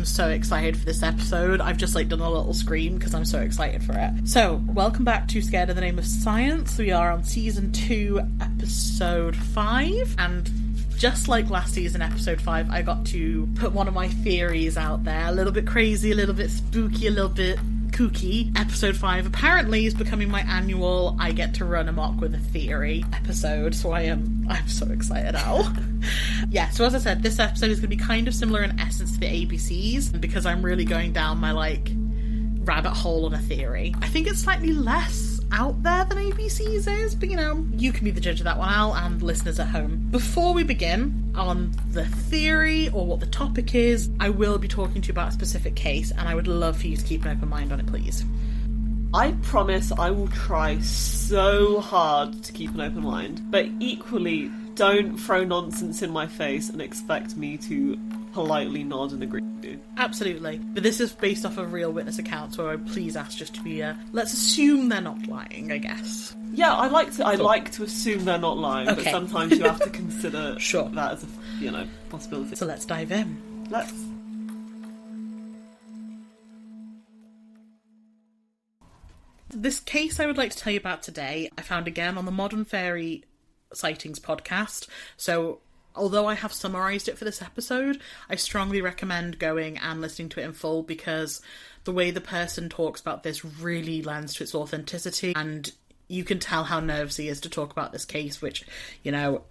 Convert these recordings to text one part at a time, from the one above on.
I'm so excited for this episode. I've just done a little scream because I'm so excited for it. So, welcome back to Scared in the Name of Science. We are on season 2, episode 5, and just like last season, episode 5, I got to put one of my theories out there. A little bit crazy, a little bit spooky, a little bit kooky. Episode 5 apparently is becoming my annual I get to run amok with a theory episode, so I'm so excited now. Yeah, so as I said, this episode is going to be kind of similar in essence to the ABCs, because I'm really going down my rabbit hole on a theory. I think it's slightly less out there than ABCs is, but you can be the judge of that one, Al, and listeners at home. Before we begin on the theory or what the topic is, I will be talking to you about a specific case, and I would love for you to keep an open mind on it, please. I promise I will try so hard to keep an open mind, but equally don't throw nonsense in my face and expect me to politely nod and agree with you. Absolutely. But this is based off of real witness accounts, so I would please ask just to be, let's assume they're not lying, I guess. Yeah, I like to assume they're not lying, okay. But sometimes you have to consider sure. that as a, possibility. So let's dive in. Let's. This case I would like to tell you about today, I found again on the Modern Fairy Sightings podcast, so although I have summarised it for this episode, I strongly recommend going and listening to it in full, because the way the person talks about this really lends to its authenticity, and you can tell how nervous he is to talk about this case, which, the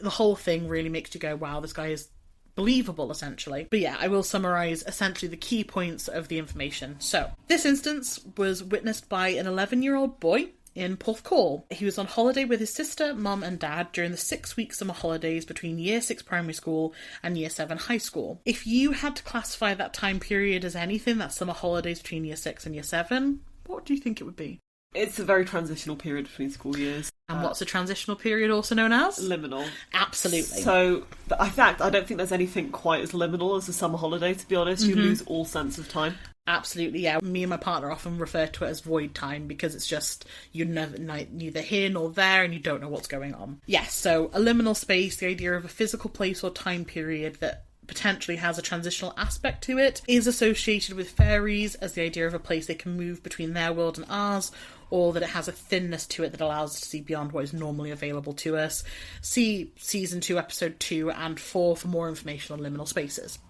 whole thing really makes you go, wow, this guy is believable, essentially. But yeah, I will summarise essentially the key points of the information. So, this instance was witnessed by an 11-year-old boy in Porthcawl. He was on holiday with his sister, mum and dad during the 6-week summer holidays between Year 6 primary school and Year 7 high school. If you had to classify that time period as anything, that summer holidays between Year 6 and Year 7, what do you think it would be? It's a very transitional period between school years. And what's a transitional period also known as? Liminal. Absolutely. So, in fact, I don't think there's anything quite as liminal as a summer holiday, to be honest. You lose all sense of time. Absolutely, yeah. Me and my partner often refer to it as void time, because it's just, you're neither here nor there, and you don't know what's going on. Yes, so a liminal space, the idea of a physical place or time period that potentially has a transitional aspect to it, is associated with fairies as the idea of a place they can move between their world and ours, or that it has a thinness to it that allows us to see beyond what is normally available to us. See Season 2, Episode 2 and 4 for more information on liminal spaces.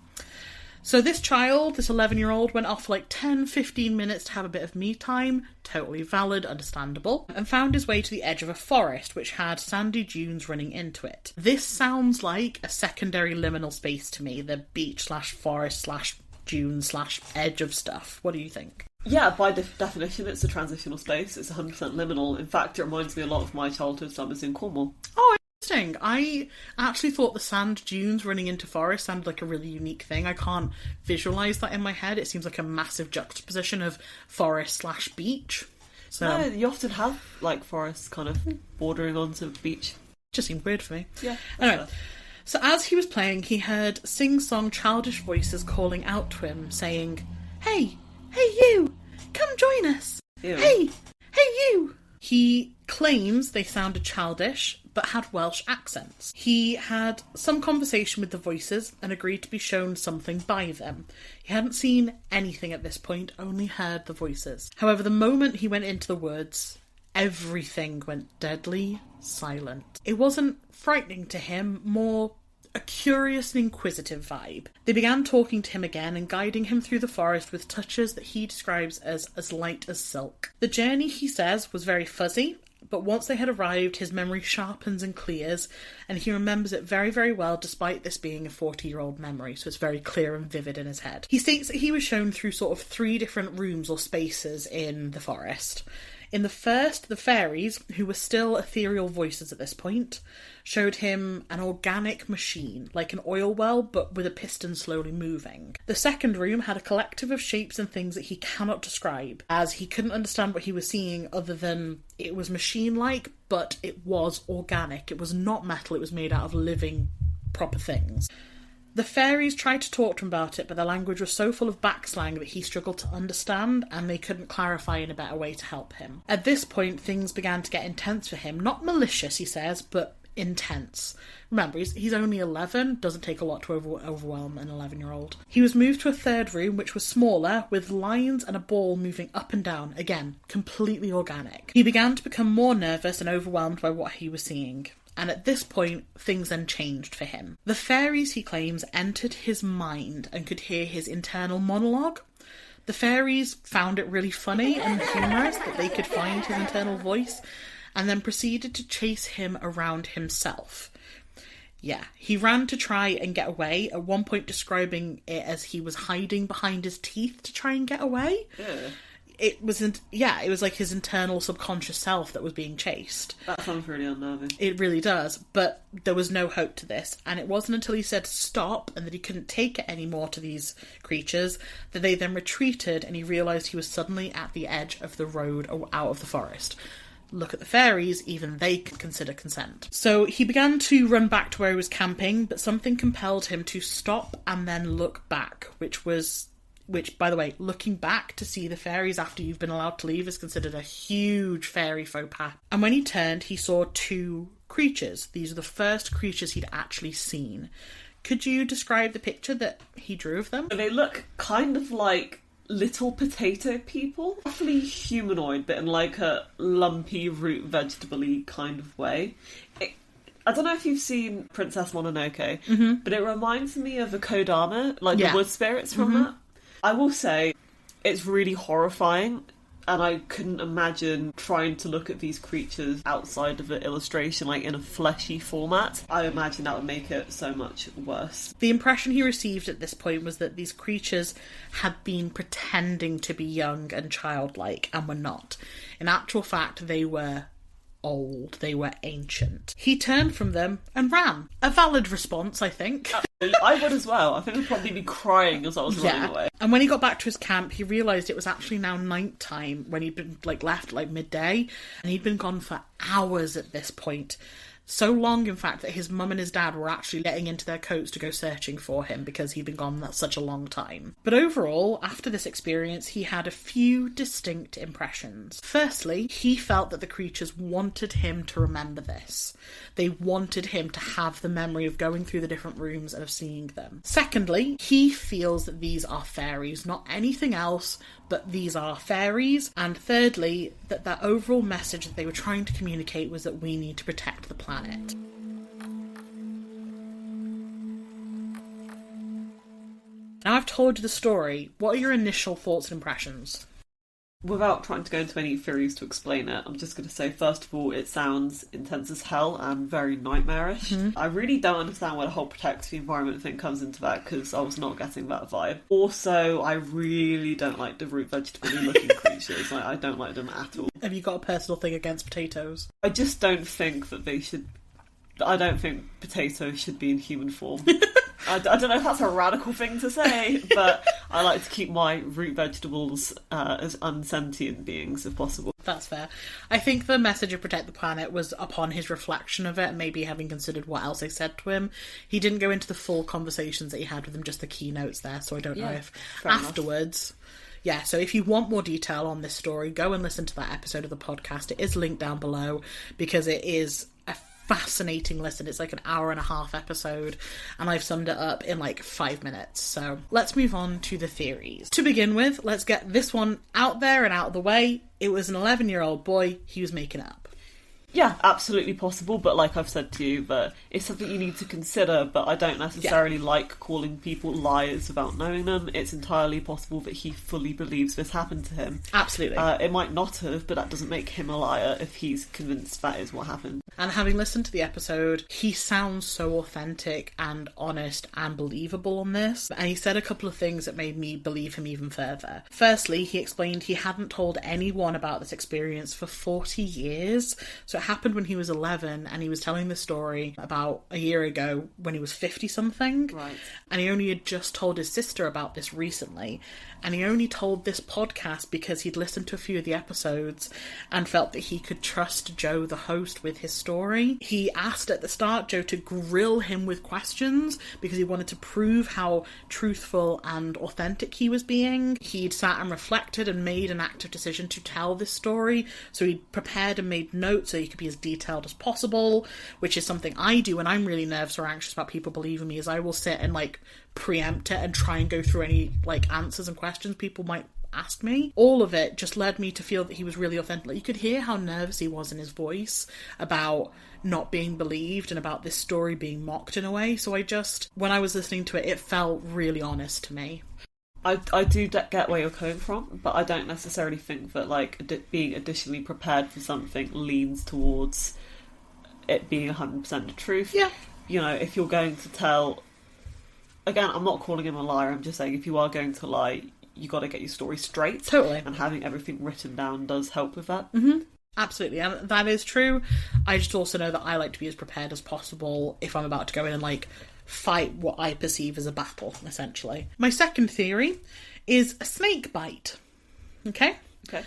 So this child, this 11-year-old, went off for 10-15 minutes to have a bit of me time, totally valid, understandable, and found his way to the edge of a forest which had sandy dunes running into it. This sounds like a secondary liminal space to me, the beach/forest/dune/edge of stuff. What do you think? Yeah, by definition, it's a transitional space. It's 100% liminal. In fact, it reminds me a lot of my childhood summers in Cornwall. Oh, interesting. I actually thought the sand dunes running into forest sounded like a really unique thing. I can't visualise that in my head. It seems like a massive juxtaposition of forest/beach. So, no, you often have, forests kind of bordering onto the beach. Just seemed weird for me. Yeah. Anyway. So as he was playing, he heard sing-song childish voices calling out to him, saying, Hey you! Come join us! Ew. Hey you! He claims they sounded childish, but had Welsh accents. He had some conversation with the voices and agreed to be shown something by them. He hadn't seen anything at this point, only heard the voices. However, the moment he went into the woods, everything went deadly silent. It wasn't frightening to him, more a curious and inquisitive vibe. They began talking to him again and guiding him through the forest with touches that he describes as light as silk. The journey, he says, was very fuzzy, but once they had arrived, his memory sharpens and clears, and he remembers it very, very well, despite this being a 40-year-old memory, so it's very clear and vivid in his head. He states that he was shown through sort of 3 different rooms or spaces in the forest. In the first, the fairies, who were still ethereal voices at this point, showed him an organic machine, like an oil well, but with a piston slowly moving. The second room had a collective of shapes and things that he cannot describe, as he couldn't understand what he was seeing other than it was machine-like, but it was organic. It was not metal, it was made out of living, proper things. The fairies tried to talk to him about it, but their language was so full of backslang that he struggled to understand, and they couldn't clarify in a better way to help him. At this point, things began to get intense for him. Not malicious, he says, but intense. Remember, he's only 11, doesn't take a lot to overwhelm an 11-year-old. He was moved to a third room, which was smaller, with lines and a ball moving up and down, again, completely organic. He began to become more nervous and overwhelmed by what he was seeing. And at this point, things then changed for him. The fairies, he claims, entered his mind and could hear his internal monologue. The fairies found it really funny and humorous that they could find his internal voice, and then proceeded to chase him around himself. Yeah, he ran to try and get away, at one point describing it as he was hiding behind his teeth to try and get away. Yeah. It was like his internal subconscious self that was being chased. That sounds really unnerving. It really does, but there was no hope to this, and it wasn't until he said stop and that he couldn't take it anymore to these creatures that they then retreated, and he realised he was suddenly at the edge of the road out of the forest. Look at the fairies, even they could consider consent. So he began to run back to where he was camping, but something compelled him to stop and then look back, which, by the way, looking back to see the fairies after you've been allowed to leave is considered a huge fairy faux pas. And when he turned, he saw two creatures. These are the first creatures he'd actually seen. Could you describe the picture that he drew of them? They look kind of like little potato people. Roughly humanoid, but in like a lumpy, root vegetable-y kind of way. I don't know if you've seen Princess Mononoke, but it reminds me of a Kodama, like the wood spirits from that. I will say, it's really horrifying, and I couldn't imagine trying to look at these creatures outside of an illustration, like in a fleshy format. I imagine that would make it so much worse. The impression he received at this point was that these creatures had been pretending to be young and childlike, and were not. In actual fact, they were old, they were ancient. He turned from them and ran. A valid response, I think. I would as well. I think I'd probably be crying as I was running away. And when he got back to his camp, he realised it was actually now night time when he'd been left midday, and he'd been gone for hours at this point. So long, in fact, that his mum and his dad were actually getting into their coats to go searching for him because he'd been gone such a long time. But overall, after this experience, he had a few distinct impressions. Firstly, he felt that the creatures wanted him to remember this. They wanted him to have the memory of going through the different rooms and of seeing them. Secondly, he feels that these are fairies, not anything else, but these are fairies. And thirdly, that overall message that they were trying to communicate was that we need to protect the planet. Now I've told you the story. What are your initial thoughts and impressions? Without trying to go into any theories to explain it, I'm just going to say, first of all, it sounds intense as hell and very nightmarish. I really don't understand where the whole protect the environment thing comes into that, because I was not getting that vibe. Also, I really don't like the root vegetable looking creatures. I don't like them at all. Have you got a personal thing against potatoes? I just don't think that they should... I don't think potatoes should be in human form. I don't know if that's a radical thing to say, but I like to keep my root vegetables as unsentient beings if possible. That's fair. I think the message of Protect the Planet was upon his reflection of it, and maybe having considered what else they said to him. He didn't go into the full conversations that he had with them, just the keynotes there, so I don't know if afterwards... Yeah, so if you want more detail on this story, go and listen to that episode of the podcast. It is linked down below, because it is a fascinating listen. It's like an hour-and-a-half episode, and I've summed it up in 5 minutes. So let's move on to the theories. To begin with, let's get this one out there and out of the way. It was an 11-year-old boy. He was making it up. Yeah, absolutely possible, but like I've said to you, but it's something you need to consider, but I don't necessarily like calling people liars without knowing them. It's entirely possible that he fully believes this happened to him. Absolutely. It might not have, but that doesn't make him a liar if he's convinced that is what happened. And having listened to the episode, he sounds so authentic and honest and believable on this, and he said a couple of things that made me believe him even further. Firstly, he explained he hadn't told anyone about this experience for 40 years, so it happened when he was 11, and he was telling the story about a year ago when he was 50-something. Right. And he only had just told his sister about this recently, and he only told this podcast because he'd listened to a few of the episodes and felt that he could trust Joe, the host, with his story. He asked at the start Joe to grill him with questions because he wanted to prove how truthful and authentic he was being. He'd sat and reflected and made an active decision to tell this story, so he'd prepared and made notes so he could be as detailed as possible, which is something I do when I'm really nervous or anxious about people believing me, is I will sit and, like, preempt it and try and go through any, like, answers and questions people might ask me. All of it just led me to feel that he was really authentic. Like, you could hear how nervous he was in his voice about not being believed and about this story being mocked in a way. So when I was listening to it, it felt really honest to me. I do get where you're coming from, but I don't necessarily think that, like, being additionally prepared for something leans towards it being 100% the truth. Yeah. You know, if you're going to tell... Again, I'm not calling him a liar, I'm just saying if you are going to lie, you got to get your story straight. Totally. And having everything written down does help with that. Mm-hmm. Absolutely, and that is true. I just also know that I like to be as prepared as possible if I'm about to go in and, like, fight what I perceive as a battle, essentially. My second theory is a snake bite. Okay? Okay.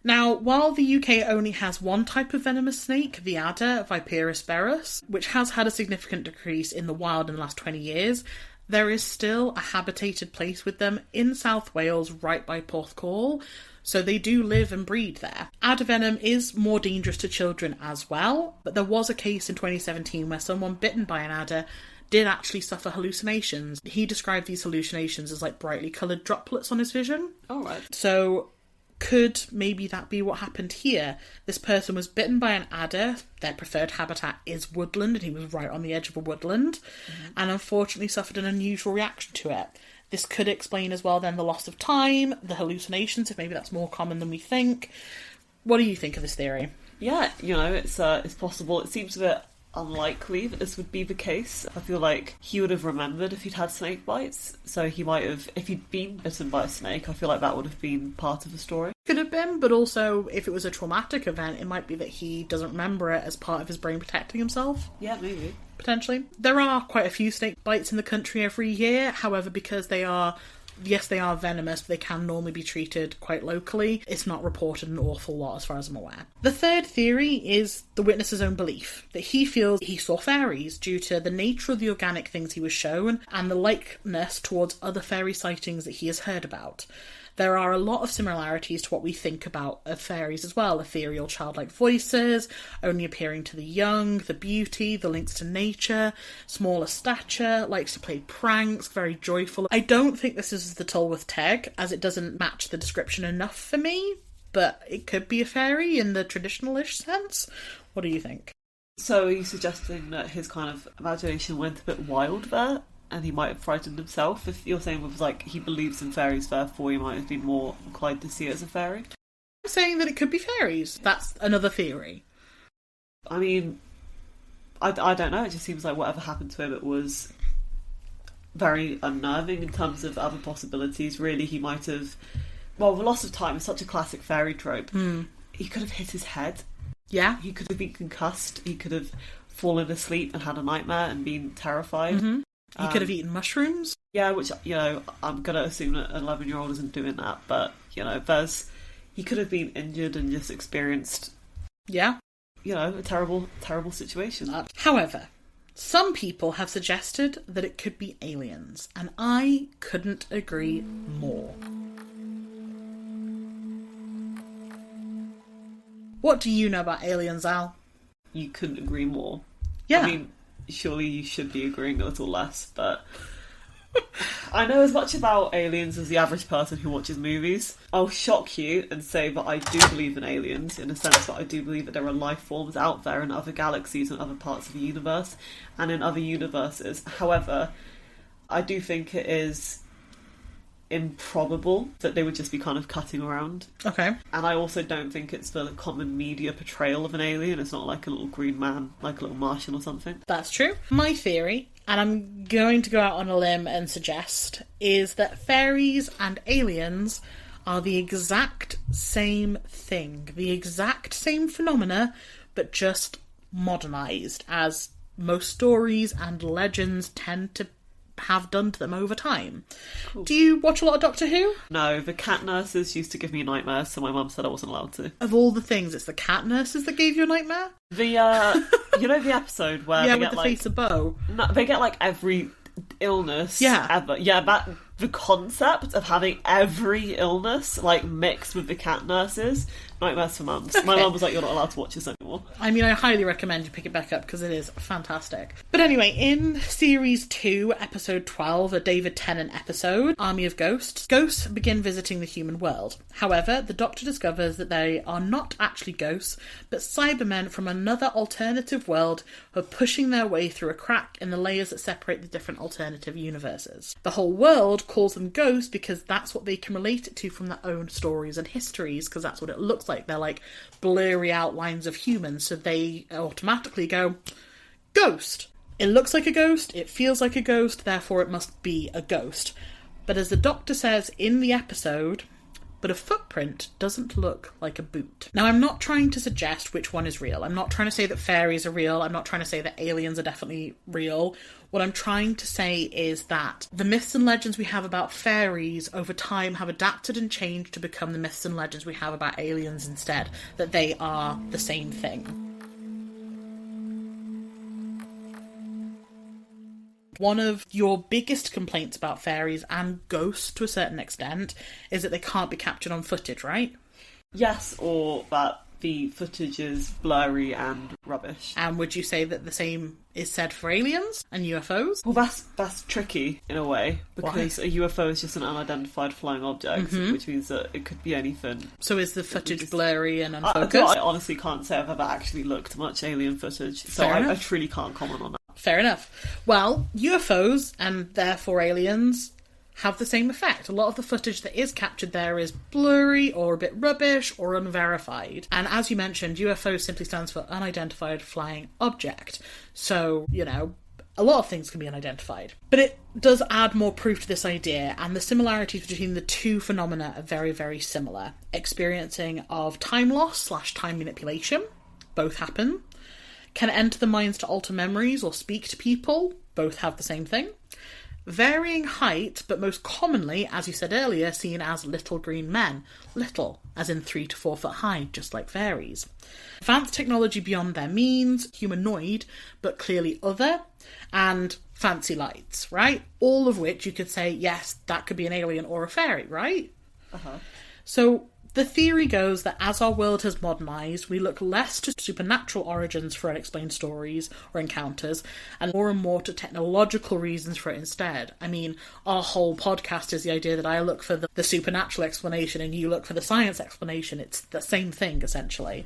Now, while the UK only has one type of venomous snake, the adder, Viperus berus, which has had a significant decrease in the wild in the last 20 years, there is still a habitated place with them in South Wales, right by Porthcawl, so they do live and breed there. Adder venom is more dangerous to children as well, but there was a case in 2017 where someone bitten by an adder did actually suffer hallucinations. He described these hallucinations as, like, brightly coloured droplets on his vision. All right. So could maybe that be what happened here? This person was bitten by an adder. Their preferred habitat is woodland, and he was right on the edge of a woodland, and unfortunately suffered an unusual reaction to it. This could explain as well then the loss of time, the hallucinations, if maybe that's more common than we think. What do you think of this theory? Yeah, you know, it's possible. It seems a bit unlikely that this would be the case. I feel like he would have remembered if he'd had snake bites, so he might have, if he'd been bitten by a snake, I feel like that would have been part of the story. Could have been, but also if it was a traumatic event, it might be that he doesn't remember it as part of his brain protecting himself. Yeah, maybe. Potentially. There are quite a few snake bites in the country every year, however, because they are venomous, but they can normally be treated quite locally. It's not reported an awful lot as far as I'm aware. The third theory is the witness's own belief, that he feels he saw fairies due to the nature of the organic things he was shown and the likeness towards other fairy sightings that he has heard about. There are a lot of similarities to what we think about of fairies as well. Ethereal childlike voices, only appearing to the young, the beauty, the links to nature, smaller stature, likes to play pranks, very joyful. I don't think this is the Tulworth Teg, as it doesn't match the description enough for me, but it could be a fairy in the traditional-ish sense. What do you think? So are you suggesting that his kind of imagination went a bit wild there? And he might have frightened himself? If you're saying with, like, he believes in fairies, therefore he might have been more inclined to see it as a fairy? I'm saying that it could be fairies. That's another theory. I mean, I don't know. It just seems like whatever happened to him, it was very unnerving in terms of other possibilities. Really, he might have... Well, the loss of time is such a classic fairy trope. He could have hit his head. Yeah. He could have been concussed. He could have fallen asleep and had a nightmare and been terrified. He could have eaten mushrooms. Yeah, which, you know, I'm going to assume that an 11-year-old isn't doing that, but, you know, he could have been injured and just experienced, yeah, you know, a terrible, terrible situation. However, some people have suggested that it could be aliens, and I couldn't agree more. What do you know about aliens, Al? You couldn't agree more. Yeah. I mean, surely you should be agreeing a little less, but I know as much about aliens as the average person who watches movies. I'll shock you and say that I do believe in aliens, in a sense that I do believe that there are life forms out there in other galaxies and other parts of the universe and in other universes. However, I do think it is improbable that they would just be kind of cutting around. Okay. And I also don't think it's the common media portrayal of an alien. It's not like a little green man, like a little Martian or something. That's true. My theory, and I'm going to go out on a limb and suggest, is that fairies and aliens are the exact same thing. The exact same phenomena, but just modernised, as most stories and legends tend to have done to them over time. Cool. Do you watch a lot of Doctor Who? No, the cat nurses used to give me nightmares, so my mum said I wasn't allowed to. Of all the things, it's the cat nurses that gave you a nightmare? The, you know the episode where yeah, they with get, the like, face of Bo? No, they get, like, every illness yeah. ever. Yeah, the concept of having every illness, like, mixed with the cat nurses, nightmares for mums. Okay. My mum was like, you're not allowed to watch this anymore. I mean, I highly recommend you pick it back up because it is fantastic. But anyway, in Series 2, Episode 12, a David Tennant episode, Army of Ghosts, ghosts begin visiting the human world. However, the Doctor discovers that they are not actually ghosts, but Cybermen from another alternative world who are pushing their way through a crack in the layers that separate the different alternative universes. The whole world calls them ghosts because that's what they can relate it to from their own stories and histories, because that's what it looks like. They're like blurry outlines of humans, so they automatically go, ghost. It looks like a ghost, it feels like a ghost, therefore it must be a ghost. But as the Doctor says in the episode, but a footprint doesn't look like a boot. Now, I'm not trying to suggest which one is real. I'm not trying to say that fairies are real. I'm not trying to say that aliens are definitely real. What I'm trying to say is that the myths and legends we have about fairies over time have adapted and changed to become the myths and legends we have about aliens instead. That they are the same thing. One of your biggest complaints about fairies and ghosts to a certain extent is that they can't be captured on footage, right? Yes, or that the footage is blurry and rubbish. And would you say that the same is said for aliens and UFOs? Well, that's tricky in a way, because a UFO is just an unidentified flying object, which means that it could be anything. So is the footage blurry and unfocused? I honestly can't say I've ever actually looked much alien footage, so I truly can't comment on that. Fair enough. Well, UFOs, and therefore aliens, have the same effect. A lot of the footage that is captured there is blurry or a bit rubbish or unverified. And as you mentioned, UFO simply stands for unidentified flying object. So, you know, a lot of things can be unidentified. But it does add more proof to this idea, and the similarities between the two phenomena are very, very similar. Experiencing of time loss / time manipulation, both happen. Can enter the minds to alter memories or speak to people, both have the same thing. Varying height, but most commonly, as you said earlier, seen as little green men. Little, as in 3 to 4 foot high, just like fairies. Advanced technology beyond their means, humanoid, but clearly other, and fancy lights, right? All of which you could say, yes, that could be an alien or a fairy, right? Uh-huh. So the theory goes that as our world has modernised, we look less to supernatural origins for unexplained stories or encounters, and more to technological reasons for it instead. I mean, our whole podcast is the idea that I look for the supernatural explanation and you look for the science explanation. It's the same thing, essentially.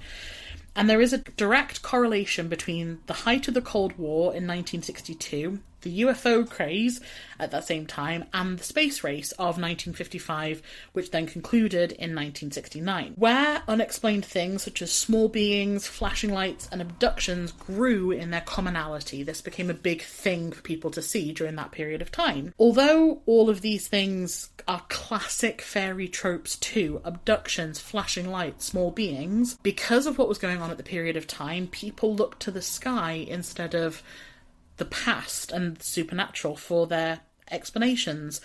And there is a direct correlation between the height of the Cold War in 1962, the UFO craze at that same time, and the space race of 1955, which then concluded in 1969, where unexplained things such as small beings, flashing lights, and abductions grew in their commonality. This became a big thing for people to see during that period of time. Although all of these things are classic fairy tropes too, abductions, flashing lights, small beings, because of what was going on at the period of time, people looked to the sky instead of the past and the supernatural for their explanations.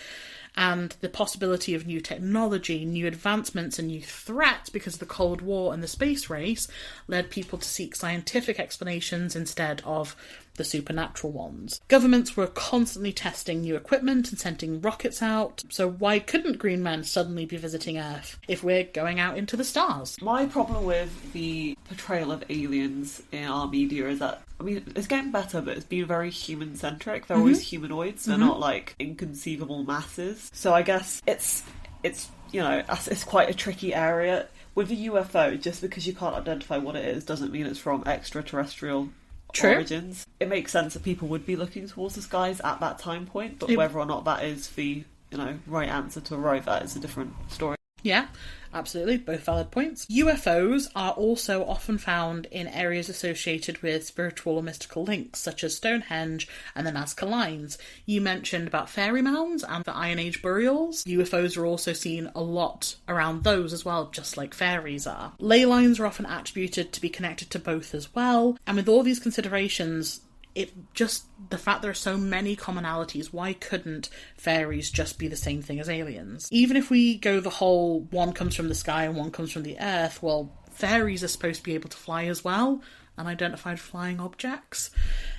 And the possibility of new technology, new advancements and new threats because of the Cold War and the space race led people to seek scientific explanations instead of the supernatural ones. Governments were constantly testing new equipment and sending rockets out, so why couldn't green men suddenly be visiting Earth if we're going out into the stars? My problem with the portrayal of aliens in our media is that, I mean, it's getting better, but it's been very human-centric. They're always humanoids. They're not, like, inconceivable masses. So I guess it's you know, it's quite a tricky area. With a UFO, just because you can't identify what it is doesn't mean it's from extraterrestrial origins. It makes sense that people would be looking towards the skies at that time point, but whether or not that is the, you know, right answer to arrive at is a different story. Yeah, absolutely. Both valid points. UFOs are also often found in areas associated with spiritual or mystical links, such as Stonehenge and the Nazca Lines. You mentioned about fairy mounds and the Iron Age burials. UFOs are also seen a lot around those as well, just like fairies are. Ley lines are often attributed to be connected to both as well. And with all these considerations, the fact there are so many commonalities, why couldn't fairies just be the same thing as aliens? Even if we go the whole one comes from the sky and one comes from the earth, well, fairies are supposed to be able to fly as well, unidentified flying objects.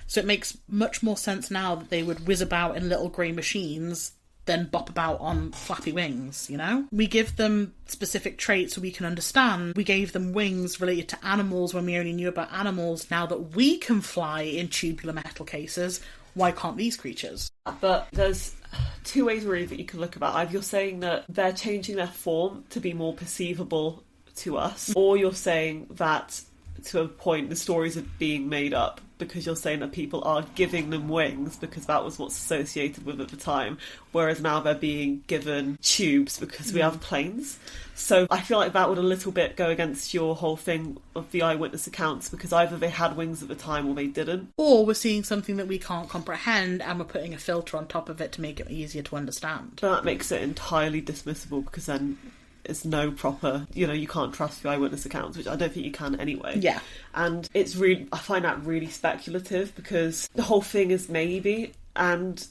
So it makes much more sense now that they would whiz about in little grey machines then bop about on flappy wings, you know? We give them specific traits so we can understand. We gave them wings related to animals when we only knew about animals. Now that we can fly in tubular metal cases, why can't these creatures? But there's two ways really that you can look about. Either you're saying that they're changing their form to be more perceivable to us, or you're saying that to a point the stories are being made up because you're saying that people are giving them wings because that was what's associated with at the time, whereas now they're being given tubes because we have planes. So I feel like that would a little bit go against your whole thing of the eyewitness accounts, because either they had wings at the time or they didn't. Or we're seeing something that we can't comprehend and we're putting a filter on top of it to make it easier to understand. But that makes it entirely dismissible, because then it's no proper, you can't trust the eyewitness accounts, which I don't think you can anyway. Yeah. And it's really, I find that really speculative, because the whole thing is maybe, and,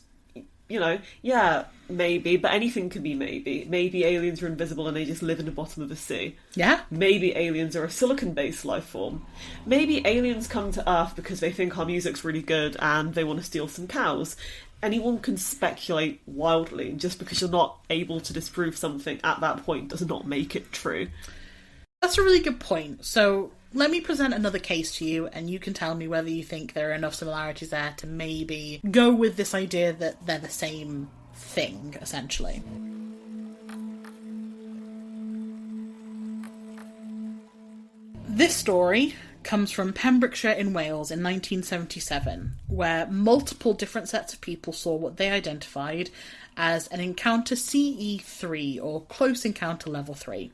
yeah, maybe, but anything can be maybe. Maybe aliens are invisible and they just live in the bottom of the sea. Yeah. Maybe aliens are a silicon-based life form. Maybe aliens come to Earth because they think our music's really good and they want to steal some cows. Anyone can speculate wildly, and just because you're not able to disprove something at that point does not make it true. That's a really good point. So let me present another case to you, and you can tell me whether you think there are enough similarities there to maybe go with this idea that they're the same thing, essentially. This story comes from Pembrokeshire in Wales in 1977, where multiple different sets of people saw what they identified as an encounter CE3, or Close Encounter Level 3,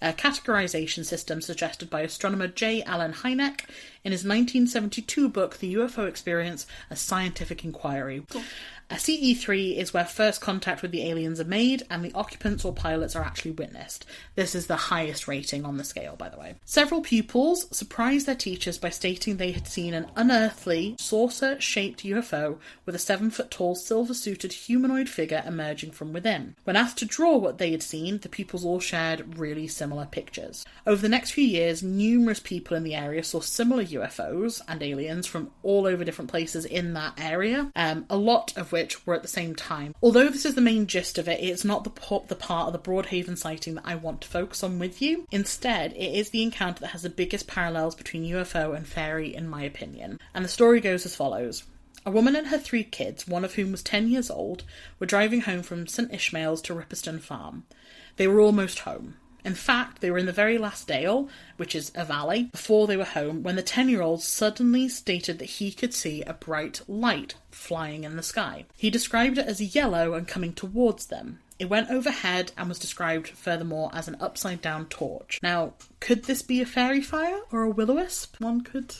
a categorization system suggested by astronomer J. Allen Hynek in his 1972 book The UFO Experience, A Scientific Inquiry. Cool. A CE3 is where first contact with the aliens are made and the occupants or pilots are actually witnessed. This is the highest rating on the scale, by the way. Several pupils surprised their teachers by stating they had seen an unearthly, saucer-shaped UFO with a 7-foot-tall, silver-suited humanoid figure emerging from within. When asked to draw what they had seen, the pupils all shared really similar pictures. Over the next few years, numerous people in the area saw similar UFOs and aliens from all over different places in that area, a lot of which were at the same time. Although this is the main gist of it, it's not the part of the Broadhaven sighting that I want to focus on with you. Instead, it is the encounter that has the biggest parallels between UFO and fairy, in my opinion. And the story goes as follows. A woman and her 3 kids, one of whom was 10 years old, were driving home from St Ishmael's to Ripperston Farm. They were almost home. In fact, they were in the very last dale, which is a valley, before they were home, when the 10-year-old suddenly stated that he could see a bright light flying in the sky. He described it as yellow and coming towards them. It went overhead and was described furthermore as an upside-down torch. Now, could this be a fairy fire or a will-o-wisp? One could...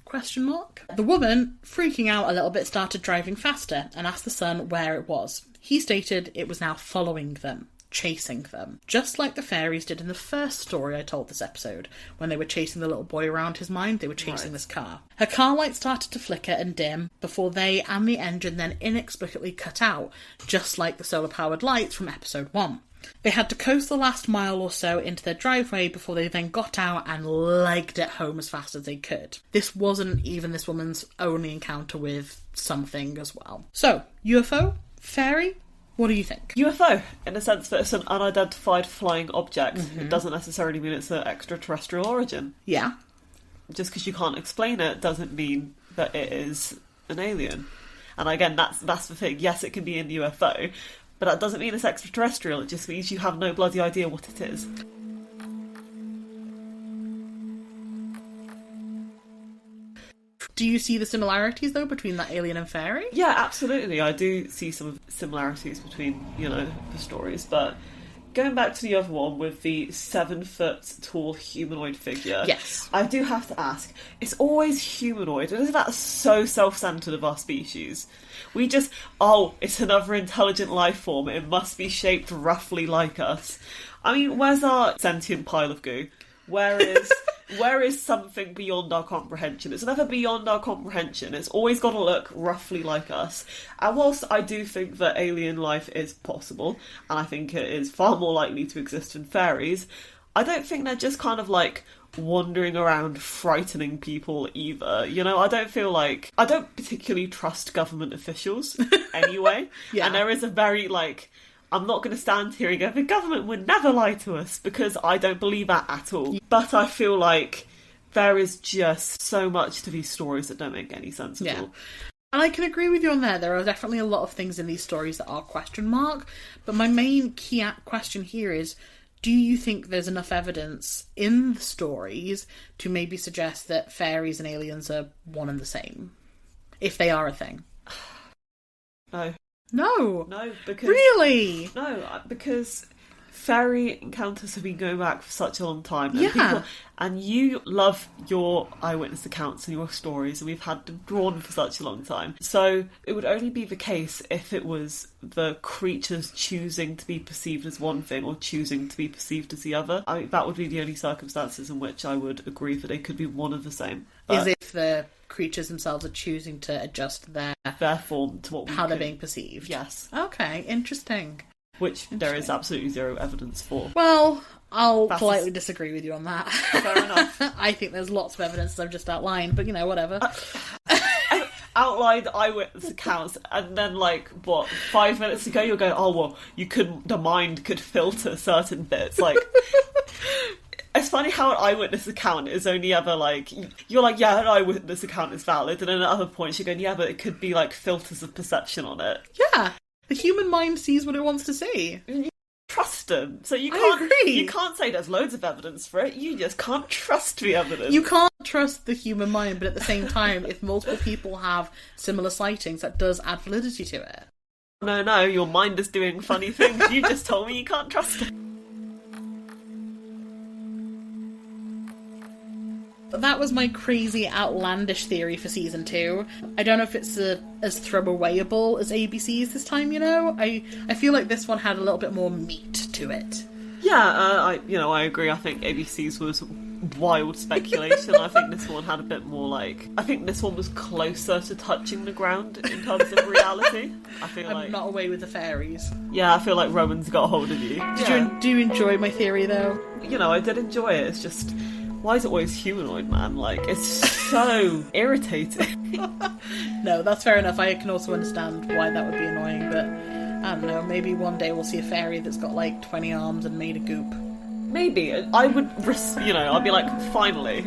question mark. The woman, freaking out a little bit, started driving faster and asked the son where it was. He stated it was now following them, chasing them, just like the fairies did in the first story I told this episode. When they were chasing the little boy around his mind, they were chasing this car. Her car light started to flicker and dim before they and the engine then inexplicably cut out, just like the solar-powered lights from episode 1. They had to coast the last mile or so into their driveway before they then got out and legged it home as fast as they could. This wasn't even this woman's only encounter with something as well. So, UFO? Fairy? What do you think? UFO, in the sense that it's an unidentified flying object. Mm-hmm. It doesn't necessarily mean it's an extraterrestrial origin. Yeah. Just because you can't explain it doesn't mean that it is an alien. And again, that's the thing. Yes, it can be in UFO, but that doesn't mean it's extraterrestrial. It just means you have no bloody idea what it is. Do you see the similarities, though, between that alien and fairy? Yeah, absolutely. I do see some similarities between, the stories. But going back to the other one with the 7-foot-tall humanoid figure... Yes. I do have to ask, it's always humanoid, and isn't that so self-centered of our species? We just, it's another intelligent life form, it must be shaped roughly like us. I mean, where's our sentient pile of goo? Where is something beyond our comprehension? It's never beyond our comprehension. It's always got to look roughly like us. And whilst I do think that alien life is possible, and I think it is far more likely to exist than fairies, I don't think they're just kind of like wandering around frightening people either. You know, I don't particularly trust government officials anyway. Yeah. And there is a very, like, I'm not going to stand here and go, the government would never lie to us, because I don't believe that at all. But I feel like there is just so much to these stories that don't make any sense at all. And I can agree with you on there. There are definitely a lot of things in these stories that are question mark. But my main key question here is, do you think there's enough evidence in the stories to maybe suggest that fairies and aliens are one and the same? If they are a thing. No. No, because... Really? No, because fairy encounters have been going back for such a long time. And and you love your eyewitness accounts and your stories, and we've had them drawn for such a long time. So it would only be the case if it was the creatures choosing to be perceived as one thing or choosing to be perceived as the other. I mean, that would be the only circumstances in which I would agree that they could be one and the same. As if the creatures themselves are choosing to adjust their form to how they're being perceived. Yes. Okay, interesting. Which there is absolutely zero evidence for. Well, I'll politely disagree with you on that. Fair enough. I think there's lots of evidence as I've just outlined, but, you know, whatever. Outlined eyewitness accounts, and then, like, 5 minutes ago you're going, oh, well, the mind could filter certain bits. Like, it's funny how an eyewitness account is only ever, like, you're like, yeah, an eyewitness account is valid, and then at other points you're going, yeah, but it could be, like, filters of perception on it. Yeah. The human mind sees what it wants to see. You trust them. So you can't say there's loads of evidence for it. You just can't trust the evidence. You can't trust the human mind, but at the same time, if multiple people have similar sightings, that does add validity to it. No, your mind is doing funny things. You just told me you can't trust it. That was my crazy, outlandish theory for season 2. I don't know if it's as throwawayable as ABC's this time, you know? I feel like this one had a little bit more meat to it. Yeah, I agree. I think ABC's was wild speculation. I think this one had a bit more, like... I think this one was closer to touching the ground in terms of reality. I'm not away with the fairies. Yeah, I feel like Rowan's got a hold of you. Do you enjoy my theory, though? You know, I did enjoy it. It's just... Why is it always humanoid, man? Like, it's so irritating. No, that's fair enough. I can also understand why that would be annoying, but I don't know, maybe one day we'll see a fairy that's got like 20 arms and made of goop. Maybe. I would, I'll be like, finally.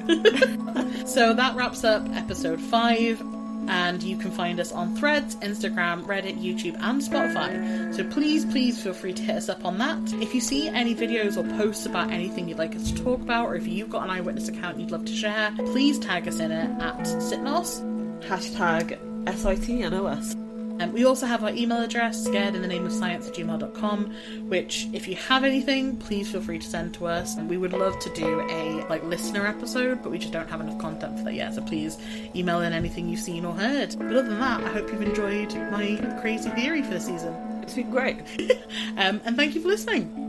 So that wraps up episode 5. And you can find us on Threads, Instagram, Reddit, YouTube, and Spotify. So please feel free to hit us up on that. If you see any videos or posts about anything you'd like us to talk about, or if you've got an eyewitness account you'd love to share, please tag us in it at Sitnos. #SITNOS. And we also have our email address, scaredinthenameofscience@gmail.com, which, if you have anything, please feel free to send to us. And we would love to do a listener episode, but we just don't have enough content for that yet. So please email in anything you've seen or heard. But other than that, I hope you've enjoyed my crazy theory for the season. It's been great. And thank you for listening.